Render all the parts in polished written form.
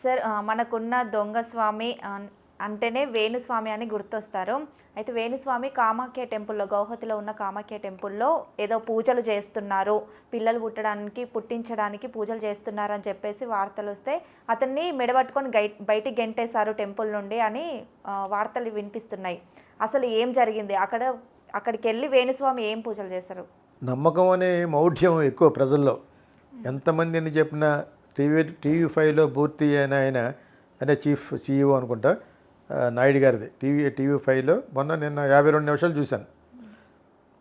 Sir మనకున్న దొంగ స్వామి అంటేనే వేణుస్వామి అని గుర్తొస్తారు. అయితే వేణుస్వామి కామాఖ్య టెంపుల్‌లో గౌహతిలో ఉన్న కామాఖ్య టెంపుల్‌లో ఏదో పూజలు చేస్తున్నారు. పిల్లలు పుట్టించడానికి పూజలు చేస్తున్నారని చెప్పేసి వార్తలొస్తే అతన్ని మెడబట్టుకొని బయటికి గెంటేశారు టెంపుల్ నుండి అని వార్తలు వినిపిస్తున్నాయి. అసలు ఏం జరిగింది? అక్కడికెళ్ళి వేణుస్వామి ఏం పూజలు చేశారు? నమ్మకం అనే మౌఢ్యం ఎక్కువ ప్రజల్లో. ఎంతమందిని చెప్పినా టీవీ 5లో పూర్తి ఆయన అంటే చీఫ్ CEO అనుకుంటా, నాయుడు గారిది టీవీ 5లో నిన్న 52 నిమిషాలు చూశాను.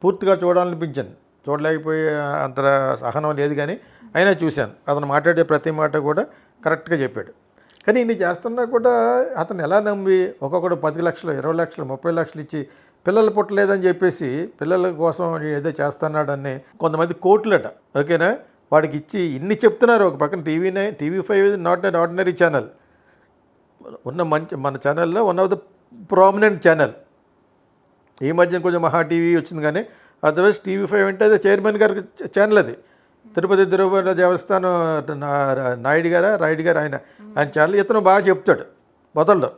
పూర్తిగా చూడాలనిపించాను, చూడలేకపోయే అంత సహనం లేదు, కానీ అయినా చూశాను. అతను మాట్లాడే ప్రతి మాట కూడా కరెక్ట్గా చెప్పాడు. కానీ ఇన్ని చేస్తున్నా కూడా అతను ఎలా నమ్మి ఒక్కొక్కడు 10 లక్షలు 20 లక్షలు 30 లక్షలు ఇచ్చి పిల్లలు పుట్టలేదని చెప్పేసి పిల్లల కోసం ఏదో చేస్తున్నాడని కొంతమంది కోట్లట, ఓకేనా, వాడికి ఇచ్చి ఇన్ని చెప్తున్నారు. ఒక పక్కన TV 5 not an ordinary channel, ఉన్న మన ఛానల్లో one of the prominent channel. ఈ మధ్యన కొంచెం మహా టీవీ వచ్చింది, కానీ అదర్వైజ్ టీవీ 5 అంటే అది చైర్మన్ గారి ఛానల్. అది తిరుపతి దేవస్థానం రాయుడు గారు ఆయన ఛానల్. ఇతను బాగా చెప్తాడు, వదలడు,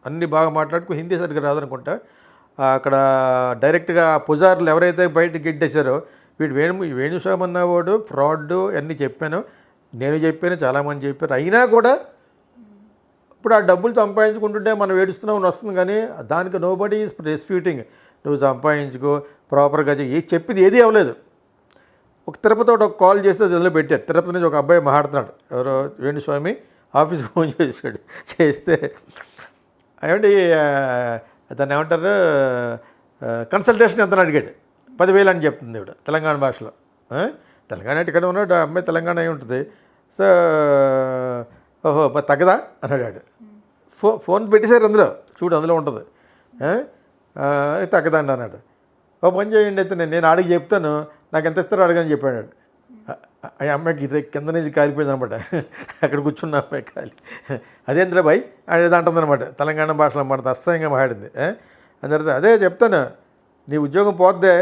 అన్నీ బాగా మాట్లాడుకో. హిందీ సరిగ్గా రాదనుకుంటా. అక్కడ డైరెక్ట్గా పుజారులు ఎవరైతే బయటకు గిట్టేశారో వీడు వేణుస్వామి అన్నవాడు ఫ్రాడ్ అన్నీ చెప్పాను, నేను చెప్పాను, చాలామంది చెప్పారు. అయినా కూడా ఇప్పుడు ఆ డబ్బులు సంపాదించుకుంటుంటే మనం ఏడుస్తున్నామని వస్తుంది, కానీ దానికి నోబడీ ఈజ్ డిస్ప్యూటింగ్. నువ్వు సంపాదించుకో, ప్రాపర్గా చెప్పింది ఏదీ అవ్వలేదు. ఒక తిరుపతి ఒక కాల్ చేస్తే అందులో పెట్టారు. తిరుపతి నుంచి ఒక అబ్బాయి మాట్లాడుతున్నాడు, ఎవరో వేణుస్వామి ఆఫీస్కి ఫోన్ చేశాడు. చేస్తే ఏమంటే దాన్ని ఏమంటారు, కన్సల్టేషన్ ఎంత అడిగాడు. 10,000 అని చెప్తుంది ఇవిడ తెలంగాణ భాషలో. తెలంగాణ అంటే ఇక్కడ ఉన్నాడు, అమ్మాయి తెలంగాణ అయి ఉంటుంది. సో ఓహో తగ్గదా అని అడిగాడు. ఫోన్ పెట్టేశారు అందులో, చూడు అందులో ఉంటుంది. తగ్గదండి అన్నాడు. ఓ పని చేయండి అయితే నేను అడిగి చెప్తాను, నాకు ఎంత ఇస్తారో అడగని చెప్పాడు. ఆ అమ్మాయికి కింద నుంచి కాలిపోయింది అనమాట. అక్కడ కూర్చున్న అమ్మాయి కాలి, అదేంద్ర బాయ్ అనేది అంటుందన్నమాట. తెలంగాణ భాషలో అన్నమాట, అసహ్యంగా మాట్లాడింది. అందరితో అదే చెప్తాను, నీ ఉద్యోగం పోద్దే,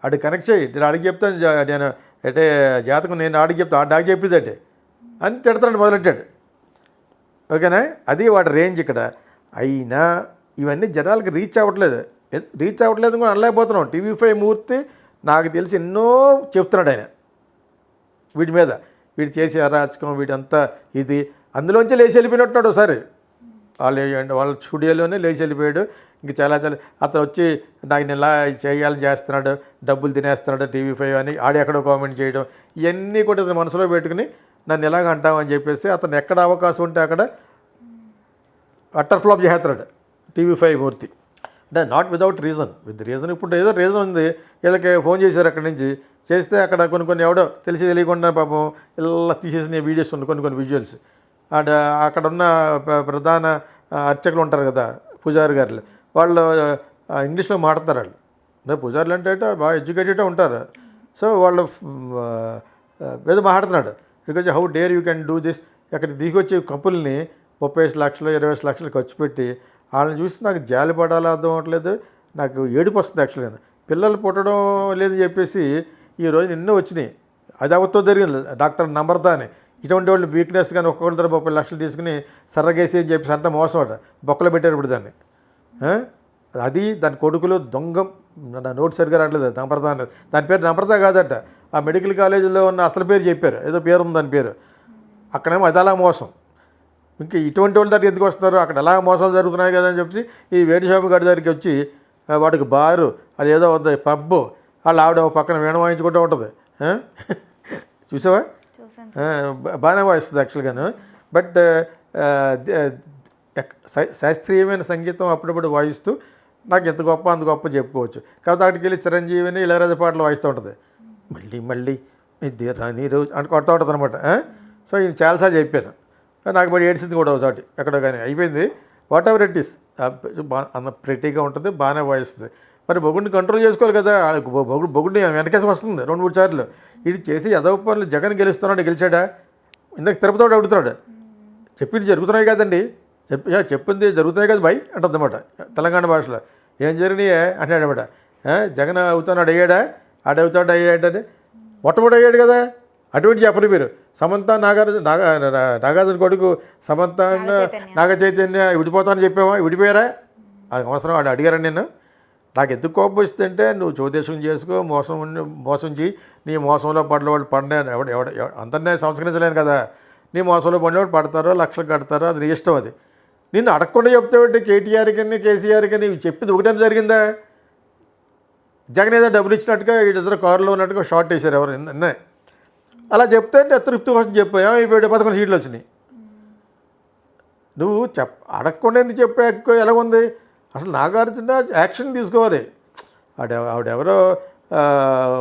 అడిగి కనెక్ట్ చేయి, నేను అడిగి చెప్తాను, నేను అంటే జాతకం నేను అడిగి చెప్తాను, ఆ డాక్ చెప్పిందంటే అని తిడతాడు, మొదలెట్టాడు. ఓకేనా, అది వాడి రేంజ్ ఇక్కడ. అయినా ఇవన్నీ జనాలకి రీచ్ అవ్వట్లేదు కూడా అనలేకపోతున్నాం. టీవీ 5 మూర్తి నాకు తెలిసి ఎన్నో చెప్తున్నాడు ఆయన వీటి మీద, వీడు చేసే అరాచకం, వీడంతా ఇది. అందులోంచి లేచి వెళ్ళిపోయినట్టున్నాడు ఒకసారి. వాళ్ళ స్టూడియోలోనే లేచి వెళ్ళిపోయాడు. ఇంక చాలా అతను వచ్చి నాకు ఇలా చేయాలని చేస్తున్నాడు, డబ్బులు తినేస్తున్నాడు టీవీ 5 అని ఆడి ఎక్కడో కామెంట్ చేయడం, ఇవన్నీ కూడా ఇతను మనసులో పెట్టుకుని నన్ను ఎలాగ అంటామని చెప్పేసి అతను ఎక్కడ అవకాశం ఉంటే అక్కడ అట్టర్ ఫ్లాప్ చేస్తున్నాడు టీవీ 5 మూర్తి. అంటే not without reason, with reason. ఇప్పుడు ఏదో రీజన్ ఉంది, వీళ్ళకి ఫోన్ చేశారు అక్కడి నుంచి. చేస్తే అక్కడ కొన్ని ఎవడో తెలియకుండా పాపం ఇలా తీసేసిన వీడియోస్ ఉన్నాయి, కొన్ని విజువల్స్. అండ్ అక్కడ ఉన్న ప్రధాన అర్చకులు ఉంటారు కదా, పూజారి గారులు, వాళ్ళు ఇంగ్లీష్లో మాట్లాడతారు. వాళ్ళు పూజారులు అంటే బాగా ఎడ్యుకేటెడ్ ఉంటారు. సో వాళ్ళు ఏదో మాట్లాడుతున్నాడు, because how dare you can do this. అక్కడ దిగొచ్చే కపుల్ని 30 లక్షలు 20 లక్షలు ఖర్చు పెట్టి వాళ్ళని చూసి నాకు జాలి పడాలో అర్థం అవ్వట్లేదు, నాకు ఏడుపు వస్తుంది. యాక్చువల్గా పిల్లలు పుట్టడం లేదని చెప్పేసి ఈరోజు ఎన్నో వచ్చినాయి. అది అవతో జరిగింది. డాక్టర్ నమ్రత అని, ఇటువంటి వాళ్ళు వీక్నెస్ కానీ ఒక్కొక్కరి దగ్గర 30 లక్షలు తీసుకుని సర్రగేసి అని చెప్పేసి అంతా మోసం అట, బొక్కలు పెట్టారు ఇప్పుడు దాన్ని. అది దాని కొడుకులు దొంగ, నా నోట్ సరిగ్గా రావట్లేదు, నమ్రత అనేది. దాని పేరు నమ్రత కాదట, ఆ మెడికల్ కాలేజీలో ఉన్న అసలు పేరు చెప్పారు, ఏదో పేరు ఉంది దాని పేరు. అక్కడేమో అది అలా మోసం. ఇంకా ఇటువంటి వాళ్ళ దగ్గర ఎందుకు వస్తున్నారు, అక్కడ ఎలా మోసాలు జరుగుతున్నాయి కదా అని చెప్పి ఈ వేణుస్వామి గారి దగ్గరికి వచ్చి వాడికి బారు, అది ఏదో ఉంది పబ్బు, వాళ్ళు ఆవిడ పక్కన వీణ వాయించుకుంటూ ఉంటుంది. చూసావా, బాగానే వాయిస్తుంది యాక్చువల్గాను. బట్ శాస్త్రీయమైన సంగీతం అప్పుడప్పుడు వాయిస్తూ నాకు ఎంత గొప్ప అంత గొప్ప చెప్పుకోవచ్చు. కాబట్టి అక్కడికి వెళ్ళి చిరంజీవిని ఇళయరాజా పాటలు వాయిస్తూ ఉంటుంది. మళ్ళీ ఇది రాని రోజు అంటే కొడతా ఉంటుంది అనమాట. సో ఇది చాలాసార్లు చెప్పాను, నాకు బడి ఏడ్చింది కూడా ఒకసారి ఎక్కడో, కానీ అయిపోయింది. వాట్ ఎవర్ ఇట్ ఈస్, అన్న ప్రెటీగా ఉంటుంది, బాగానే వాయిస్తుంది. మరి బొగుడిని కంట్రోల్ చేసుకోవాలి కదా, బొగుడిని వెనకేసి వస్తుంది 2-3 సార్లు. ఇది చేసి ఎదవ పనులు. జగన్ గెలిచాడా? ఇందాక తిరుపతితో అడుగుతున్నాడు, చెప్పింది జరుగుతున్నాయి కదండి, చెప్పింది జరుగుతున్నాయి కదా బై అంటుందన్నమాట తెలంగాణ భాషలో. ఏం జరిగినాయే అంటాడనమాట. జగన్ అవుతాడు అయ్యాడా, ఆడవుతాడు అయ్యాడని మొట్టమొదటి అయ్యాడు కదా, అటువంటి చెప్పండి మీరు. సమంత నాగార్జున కొడుకు సమంత నాగ చైతన్య విడిపోతానని చెప్పావా? విడిపోయారా? అది అవసరం వాడు అడిగారని నేను. నాకు ఎందుకు కోపం వస్తుందంటే నువ్వు చోదేశం చేసుకో, మోసం చేయి, నీ మోసంలో పడినవాడు పడిన అందరినీ సంస్కరించలేను కదా. నీ మోసంలో పడినవాడు పడతారో లక్షలు కడతారో అది నీ ఇష్టం. అది నిన్ను అడగకుండా చెప్తావంటే కేటీఆర్ కానీ కేసీఆర్ కానీ చెప్పింది ఒకటే జరిగిందా? జగన్ ఏదో డబ్బులు ఇచ్చినట్టుగా ఇద్దరు కారులో ఉన్నట్టుగా షార్ట్ వేశారు ఎవరు నిన్నే. అలా చెప్తే తృప్తి కోసం చెప్పావు, అయిపోయాడు 11 సీట్లు వచ్చినాయి. నువ్వు అడగకుండా ఎందుకు చెప్పా ఎలాగుంది? అసలు నాగార్జున యాక్షన్ తీసుకోవాలి. ఆవిడెవరో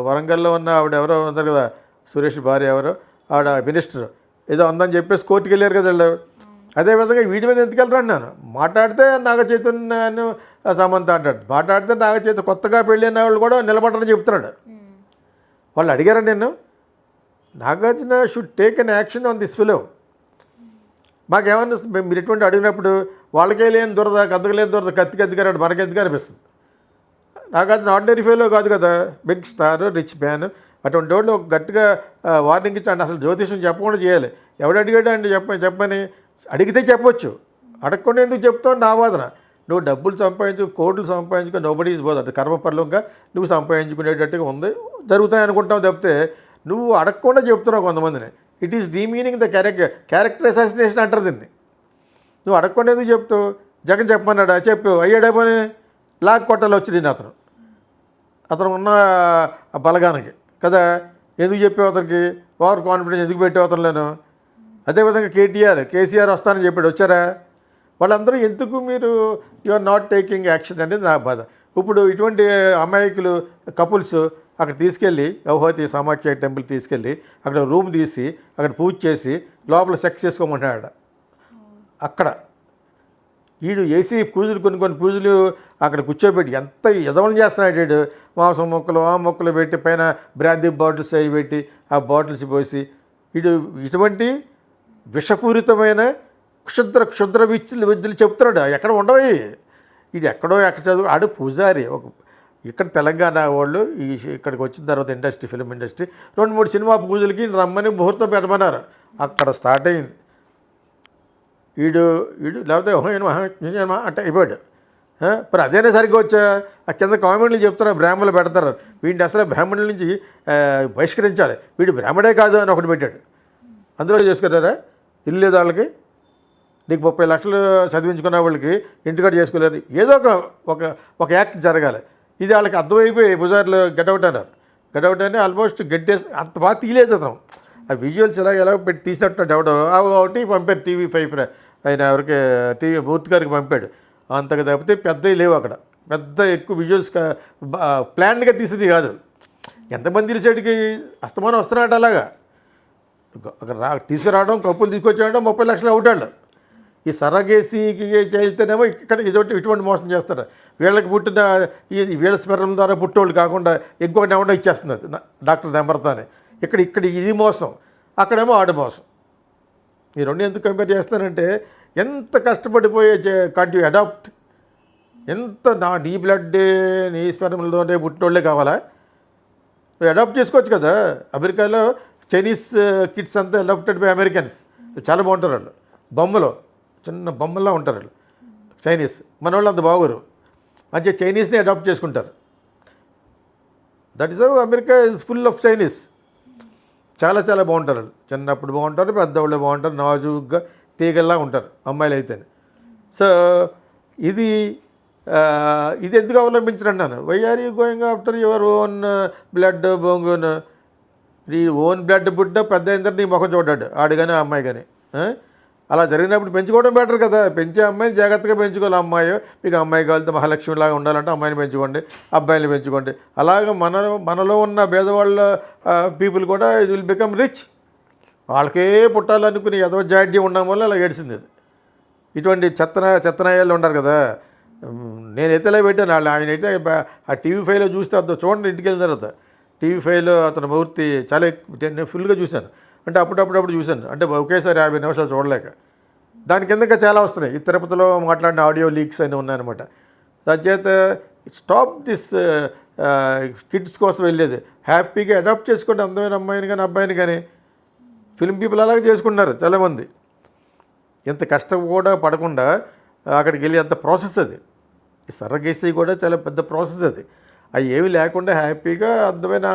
వరంగల్లో ఉన్న ఆవిడెవరో ఉన్నారు కదా, సురేష్ భార్య ఎవరో, ఆవిడ మినిస్టర్ ఏదో ఉందని చెప్పేసి కోర్టుకు వెళ్ళారు కదా వాళ్ళు. అదేవిధంగా వీడి మీద ఎందుకు వెళ్ళరు అన్నాను. మాట్లాడితే నాగ చైతన్య సమంత అంటాడు, మాట్లాడితే నాగ చైతన్య కొత్తగా పెళ్ళైన వాళ్ళు కూడా నిలబడరని చెప్తున్నాడు. వాళ్ళు అడిగారండి నేను, Nagarjuna should take an action on this ఫిలో. మాకేమనిపిస్తుంది, మీరు ఎటువంటి అడిగినప్పుడు వాళ్ళకే లేని దొరద కత్తికి లేని దొరద కత్తిగారు మనకెందుకు అనిపిస్తుంది. నాగార్జున ఆర్డినరీ ఫెలో కాదు కదా, బిగ్ స్టార్, రిచ్ మ్యాన్. అటువంటి వాళ్ళు ఒక గట్టిగా వార్నింగ్ ఇచ్చండి. అసలు జ్యోతిషం చెప్పకుండా చేయాలి. ఎవడు అడిగాడు అండి చెప్పని అడిగితే చెప్పొచ్చు, అడగకుండా ఎందుకు చెప్తావు నా వాదన. నువ్వు డబ్బులు సంపాదించు, కోట్లు సంపాదించుకో, నోబడీ ఈజ్ బోత్. అది కర్మపరలోగా నువ్వు సంపాదించుకునేటట్టుగా ఉంది, జరుగుతాయి అనుకుంటావు తప్పితే నువ్వు అడగకుండా చెప్తున్నావు కొంతమందిని. It is demeaning the character assassination అంటారు దీన్ని. నువ్వు అడగకుండా ఎందుకు చెప్తావు? జగన్ చెప్పమన్నాడా? చెప్పావు, అయ్యాడా పని లాగ్ కొట్టాలి వచ్చి నేను అతను ఉన్న బలగానికి కదా. ఎందుకు చెప్పావు అతనికి? ఓవర్ కాన్ఫిడెన్స్ ఎందుకు పెట్టావు అతను? అదేవిధంగా కేసీఆర్ వస్తానని చెప్పాడు, వచ్చారా? వాళ్ళందరూ ఎందుకు మీరు ఆర్ నాట్ టేకింగ్ యాక్షన్ అనేది నా బాధ. ఇప్పుడు ఇటువంటి అమాయకులు కపుల్స్ అక్కడ తీసుకెళ్ళి గౌహతి సమాఖ్య టెంపుల్ తీసుకెళ్ళి అక్కడ రూమ్ తీసి అక్కడ పూజ చేసి లోపల సెక్స్ చేసుకోమంటున్నాడు. అక్కడ వీడు ఏసీ పూజలు కొన్ని పూజలు అక్కడ కూర్చోబెట్టి ఎంత ఎదవలం చేస్తున్నాడు. మాంసం మొక్కలు ఆ మొక్కలు పెట్టి పైన బ్రాందీ బాటిల్స్ అవి పెట్టి ఆ బాటిల్స్ పోసి ఇటువంటి విషపూరితమైన క్షుద్ర విద్యలు చెప్తున్నాడు. ఎక్కడ ఉండవు ఇది, ఎక్కడో చదువు ఆడు పూజారి. ఇక్కడ తెలంగాణ వాళ్ళు ఇక్కడికి వచ్చిన తర్వాత ఫిలిం ఇండస్ట్రీ 2-3 సినిమా పూజలకి రమ్మని ముహూర్తం పెట్టమన్నారు. అక్కడ స్టార్ట్ అయింది. వీడు లేకపోతే అంటే అయిపోయాడు. మరి అదేనా సరిగ్గా వచ్చా? ఆ కింద కామెంట్లు చెప్తున్నారు, బ్రాహ్మణులు పెడతారు, వీడిని అసలు బ్రాహ్మణుల నుంచి బహిష్కరించాలి, వీడు బ్రాహ్మడే కాదు అని ఒకటి పెట్టాడు. అందులో చేసుకున్నారా? ఇల్లు లేదు వాళ్ళకి, నీకు 30 లక్షలు చదివించుకున్న వాళ్ళకి ఇంటికాడ చేసుకోలేరు. ఏదో ఒక యాక్ట్ జరగాలి. ఇది వాళ్ళకి అర్థమైపోయి బుజార్లు గెటౌట్ అన్నారు. గెటౌట్ అని ఆల్మోస్ట్ గెట్టేసి అంత బాగా తీయలేదు అతను. ఆ విజువల్స్ ఎలా పెట్టి తీసినట్టు ఎవడో ఒకటి పంపారు TV5 ఆయన ఎవరికి మూర్తి గారికి పంపాడు. అంతగా తప్పితే పెద్దవి లేవు అక్కడ. పెద్ద ఎక్కువ విజువల్స్ ప్లాన్డ్గా తీసింది కాదు. ఎంతమంది తెలిసేటికి అస్తమానం వస్తున్నాడు అలాగా. అక్కడ తీసుకురావడం, కప్పులు తీసుకొచ్చాడో 30 లక్షలు అవుతాడు. ఈ సరగేసీకి చేస్తేనేమో ఇక్కడ ఇటువంటి మోసం చేస్తారు. వీళ్ళకి పుట్టిన వీళ్ళ స్మెరం ద్వారా పుట్టోళ్ళు కాకుండా ఇంకొకటి ఏమన్నా ఇచ్చేస్తున్నది డాక్టర్ నెంబర్తానే. ఇక్కడ ఇది మోసం, అక్కడేమో ఆడు మోసం. ఈ రెండు ఎందుకు కంపేర్ చేస్తానంటే ఎంత కష్టపడిపోయే కాంట్ యూ అడాప్ట్, ఎంత నీ బ్లడ్ నీ స్పెరంతోనే పుట్టినోళ్ళే కావాలా? అడాప్ట్ చేసుకోవచ్చు కదా. అమెరికాలో చైనీస్ కిడ్స్ అంతా అడాప్టెడ్ బై అమెరికన్స్. చాలా బాగుంటారు వాళ్ళు, బొమ్మలో చిన్న బొమ్మల్లా ఉంటారు వాళ్ళు చైనీస్. మన వాళ్ళు అంత బాగోరు, మంచిగా చైనీస్ని అడాప్ట్ చేసుకుంటారు. That is how America is full of Chinese. చాలా బాగుంటారు వాళ్ళు. చిన్నప్పుడు బాగుంటారు, పెద్దవాళ్ళు బాగుంటారు, నాజుగ్గా తీగల్లా ఉంటారు అమ్మాయిలు అయితే. సో ఇది ఎందుకు అవలంబించరన్నాను. Why are you going after your own blood బొంగును? నీ ఓన్ బ్లడ్ పుట్టిన పెద్ద అయిన తర్వాత నీ ముఖం చూడ్డాడు ఆడు కానీ అమ్మాయి కానీ. అలా జరిగినప్పుడు పెంచుకోవడం బెటర్ కదా. పెంచే అమ్మాయిని జాగ్రత్తగా పెంచుకోవాలి. అమ్మాయి మీకు అమ్మాయి కావాలితే మహాలక్ష్మిలాగా ఉండాలంటే అమ్మాయిని పెంచుకోండి, అబ్బాయిని పెంచుకోండి. అలాగే మనలో ఉన్న పేదవాళ్ళ పీపుల్ కూడా ఇది విల్ బికమ్ రిచ్. వాళ్ళకే పుట్టాలనుకుని ఎదవ జాడ్యం ఉండడం వల్ల అలా ఏడిసింది. అది ఇటువంటి చెత్తనాయాలు ఉన్నారు కదా. నేనైతే ఇలా పెట్టాను. ఆయన అయితే ఆ TV5లో చూస్తే అతను చూడండి, ఇంటికి వెళ్ళిన తర్వాత TV5లో అతను మూర్తి చాలా నేను ఫుల్గా చూశాను. అంటే అప్పుడప్పుడు చూశాను. అంటే ఒకేసారి 50 నిమిషాలు చూడలేక. దాని కిందగా చాలా వస్తున్నాయి. ఈ తిరుపతిలో మాట్లాడిన ఆడియో లీక్స్ అని ఉన్నాయన్నమాట. దానిచేత స్టాప్ దిస్ కిడ్స్ కోసం వెళ్ళేది. హ్యాపీగా అడాప్ట్ చేసుకోండి అందమైన అమ్మాయిని కానీ అబ్బాయిని కానీ. ఫిల్మ్ పీపుల్ అలాగే చేసుకుంటున్నారు చాలామంది. ఎంత కష్టం కూడా పడకుండా అక్కడికి వెళ్ళి అంత ప్రాసెస్ అది. ఈ సర్రగేసి కూడా చాలా పెద్ద ప్రాసెస్ అది. అవి ఏమీ లేకుండా హ్యాపీగా అందమైన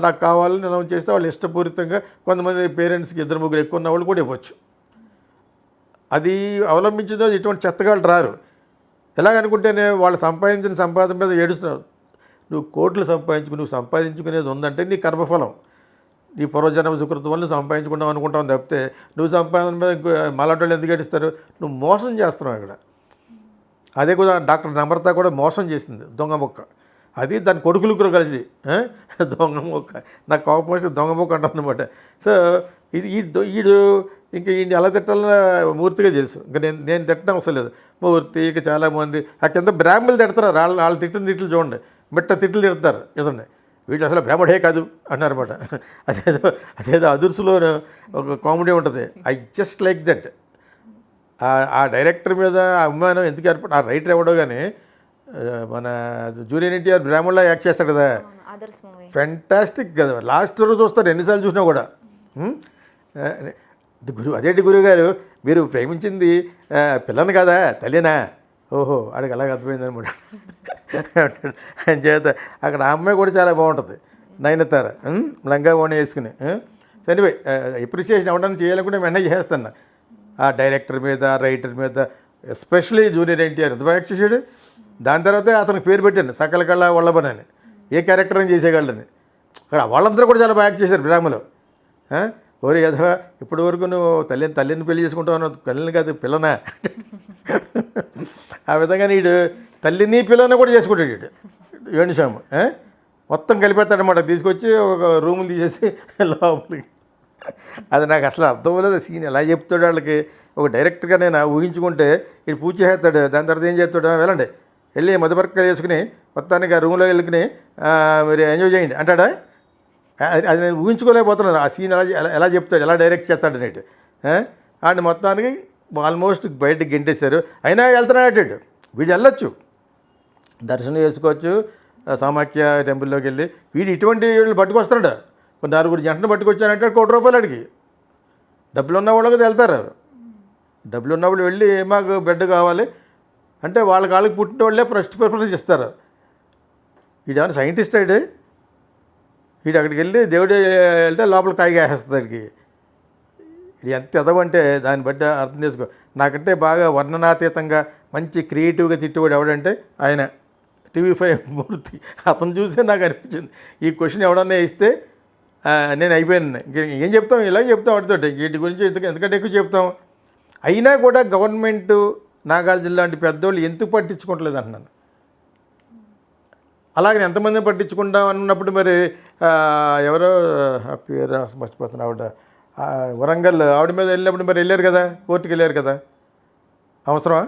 నాకు కావాలని అనౌన్స్ చేస్తే వాళ్ళు ఇష్టపూరితంగా కొంతమంది పేరెంట్స్కి 2-3 ఎక్కువ ఉన్న వాళ్ళు కూడా ఇవ్వచ్చు. అది అవలంబించిన ఇటువంటి చెత్తగాళ్ళు రారు. ఎలాగనుకుంటేనే వాళ్ళు సంపాదించిన సంపాదన మీద ఏడుస్తున్నారు. నువ్వు కోట్లు నువ్వు సంపాదించుకునేది ఉందంటే నీ కర్మఫలం, నీ పూర్వజన్మ సుకృతం వల్ల నువ్వు సంపాదించుకుంటావు అనుకుంటావు తప్పితే నువ్వు సంపాదన మీద మలాంటి వాళ్ళు ఎందుకు ఏడుస్తారు? నువ్వు మోసం చేస్తున్నావు ఇక్కడ. అదే కూడా డాక్టర్ నమ్రత కూడా మోసం చేసింది, దొంగ మొక్క. అది దాని కొడుకులు కూడా కలిసి దొంగ మొక్క. నాకు కోపం వస్తే దొంగ మొక్క అంటారనమాట. సో ఈడు ఇంకా ఈయన ఎలా తిట్టాలన్నా మూర్తిగా తెలుసు. ఇంకా నేను తిట్టడం అవసరం లేదు. మూర్తి ఇక చాలామంది ఆ కింద బ్రాహ్మణులు తిడతారు. వాళ్ళు తిట్టిన తిట్లు చూడండి, మిట్ట తిట్లు తిడతారు. ఇదండి వీళ్ళు అసలు బ్రాహ్మడే కాదు అన్నారన్నమాట. అదేదో అదుర్సులో ఒక కామెడీ ఉంటుంది. I just like that. ఆ డైరెక్టర్ మీద అభిమానం ఎందుకు ఏర్పడి, ఆ రైటర్ ఎవడో కానీ మన జూనియర్ ఎన్టీఆర్ బ్రాహ్మణులా యాక్ట్ చేస్తాడు కదా, ఫెంటాస్టిక్ కదా. లాస్ట్ రోజు చూస్తారు ఎన్నిసార్లు చూసినా కూడా. అదేంటి గురువుగారు మీరు ప్రేమించింది పిల్లని కదా తల్లినా? ఓహో ఆడికి అలాగ అర్థమైంది అనమాట. ఆయన చేత అక్కడ ఆ అమ్మాయి కూడా చాలా బాగుంటుంది, నయనతార, లంగా ఓణి వేసుకుని. సరే ఎప్రిసియేషన్ అవ్వడానికి చేయాలనుకుంటే వెంటనే చేస్తాను. ఆ డైరెక్టర్ మీద, రైటర్ మీద, ఎస్పెషలీ జూనియర్ ఎన్టీఆర్ ఎంత బాగా యాక్ట్ చేశాడు. దాని తర్వాత అతనికి పేరు పెట్టాను సకల కళ వల్లభన్ అని. ఏ క్యారెక్టర్ అని చేసేయగలడని. అక్కడ వాళ్ళందరూ కూడా చాలా బాగా యాక్ట్ చేశారు బ్రాహ్మణులు. ఓరే యథవా ఇప్పటి వరకు నువ్వు తల్లిని పెళ్లి చేసుకుంటావు, తల్లిని కాదు పిల్లనా. ఆ విధంగా నీడు తల్లిని పిల్లని కూడా చేసుకుంటాడు వీడు వేణుస్వామి. మొత్తం కలిపేస్తాడనమాట. తీసుకొచ్చి ఒక రూములు తీసేసి లోపలికి. అది నాకు అసలు అర్థం లేదు సీన్ ఎలా చెప్తాడు వాళ్ళకి. ఒక డైరెక్ట్గా నేను ఊహించుకుంటే ఇది పూజ చేస్తాడు. దాని తర్వాత ఏం చెప్తాడు, వెళ్ళండి వెళ్ళి మధుపర్కలు వేసుకుని మొత్తానికి ఆ రూమ్లో వెళ్ళుకుని మీరు ఎంజాయ్ చేయండి అంటాడా. అది నేను ఊహించుకోలేకపోతున్నాను. ఆ సీన్ ఎలా చెప్తాడు, ఎలా డైరెక్ట్ చేస్తాడు అనేటి. అండ్ మొత్తానికి ఆల్మోస్ట్ బయటకు గెంటేశారు. అయినా వెళ్తున్నాడు వీడు. వెళ్ళొచ్చు, దర్శనం చేసుకోవచ్చు సమాఖ్య టెంపుల్లోకి వెళ్ళి. వీడు ఇటువంటి వీళ్ళు పట్టుకొస్తున్నాడు. 4 జంటను పట్టుకొచ్చానంటే ₹1 కోటి అడిగి. డబ్బులు ఉన్న వాళ్ళు కదా వెళ్తారు. డబ్బులు ఉన్నప్పుడు వెళ్ళి మాకు బెడ్ కావాలి అంటే వాళ్ళ కాళ్ళకి పుట్టిన వాళ్ళే ఫస్ట్ ప్రిఫరెన్స్ ఇస్తారు. వీడు ఏమైనా సైంటిస్ట్ అయితే వీడు అక్కడికి వెళ్ళి దేవుడు వెళ్తే లోపల కాయగా వేస్తుంది వాడికి. ఇది ఎంత ఎదవంటే దాన్ని బట్టి అర్థం చేసుకో. నాకంటే బాగా వర్ణనాతీతంగా మంచి క్రియేటివ్గా తిట్టువాడు ఎవడంటే ఆయన TV5 మూర్తి. అతను చూసే నాకు అనిపించింది ఈ క్వశ్చన్ ఎవడన్నా ఇస్తే నేను అయిపోయాను. ఏం చెప్తాం, ఇలా చెప్తాం వాటితో. వీటి గురించి ఎందుకంటే ఎక్కువ చెప్తాం. అయినా కూడా గవర్నమెంట్ నాగార్జున లాంటి పెద్దోళ్ళు ఎందుకు పట్టించుకోవట్లేదు అంటున్నాను. అలాగే ఎంతమందిని పట్టించుకుంటాం అన్నప్పుడు మరి ఎవరో పేరు మర్చిపోతున్నా ఆవిడ వరంగల్ ఆవిడ మీద వెళ్ళినప్పుడు మరి వెళ్ళారు కదా, కోర్టుకి వెళ్ళారు కదా. అవసరమా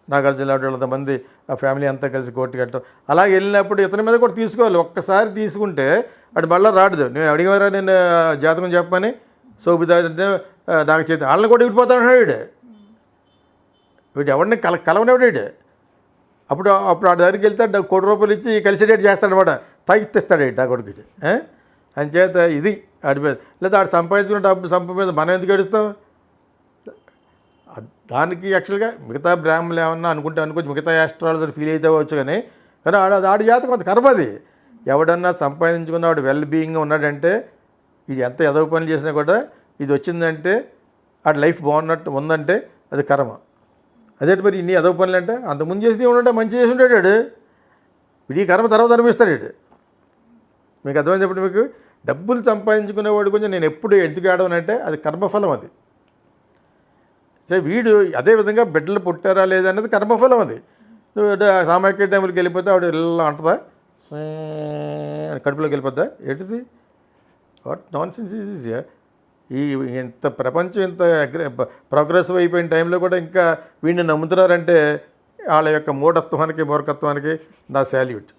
నాగార్జున వాళ్ళంతమంది ఆ ఫ్యామిలీ అంతా కలిసి కోర్టుకి వెళ్ళటం? అలాగే వెళ్ళినప్పుడు ఇతని మీద కూడా తీసుకోవాలి. ఒక్కసారి తీసుకుంటే వాడు మళ్ళీ రాడు. నేను అడిగేవారా నేను జాతకం చెప్పమని శోభిత నాకు చేతి వాళ్ళని కూడా విడిపోతాడు వీడు ఎవరిని కలవనివాడు వీడు. అప్పుడు ఆ దగ్గరికి వెళ్తే ₹1 కోటి ఇచ్చి కలిసేటట్టు చేస్తాడనమాట. తాగిస్తాడు ఆ కొడుకు. అని చేత ఇది ఆడి మీద. లేదా ఆడు సంపాదించుకున్న డబ్బు మీద మనం ఎందుకు ఏడుస్తాం? దానికి యాక్చువల్గా మిగతా బ్రాహ్మణులు ఏమన్నా అనుకోవచ్చు, మిగతా యాస్ట్రాలజీ ఫీల్ అయితే వచ్చు. కానీ ఆడి జాతకం అంత కర్మది. ఎవడన్నా సంపాదించుకున్న వాడు వెల్ బీయింగ్గా ఉన్నాడంటే ఇది ఎంత ఎదవ పనులు చేసినా కూడా ఇది వచ్చిందంటే ఆడి లైఫ్ బాగున్నట్టు ఉందంటే అది కర్మ. అదేంటి మరి ఇన్ని ఎదవ పనులు అంటే అంతకుముందు చేసి ఉంటే మంచి చేసి ఉంటాడు వాడు. వీడి కర్మ తర్వాత అనిపిస్తాడు వాడు. మీకు అర్థమైంది చెప్పండి. మీకు డబ్బులు సంపాదించుకునేవాడు కొంచెం నేను ఎప్పుడు ఎందుకు ఆడవనంటే అది కర్మఫలం. అది సో వీడు అదేవిధంగా బిడ్డలు పుట్టారా లేదా అనేది కర్మఫలం. అది నువ్వు సామాఖ్య టైంకి వెళ్ళిపోతే ఆవిడ ఇలా అంటుందా, కడుపులోకి వెళ్ళిపోద్దా? ఏంటిది? వాట్ నాన్ సెన్స్ ఈజ్ ఈ ఇంత ప్రపంచం ఇంత ప్రోగ్రెసివ్ అయిపోయిన టైంలో కూడా ఇంకా వీడిని నమ్ముతున్నారంటే వాళ్ళ యొక్క మూఢత్వానికి మూర్ఖత్వానికి నా శాల్యూట్.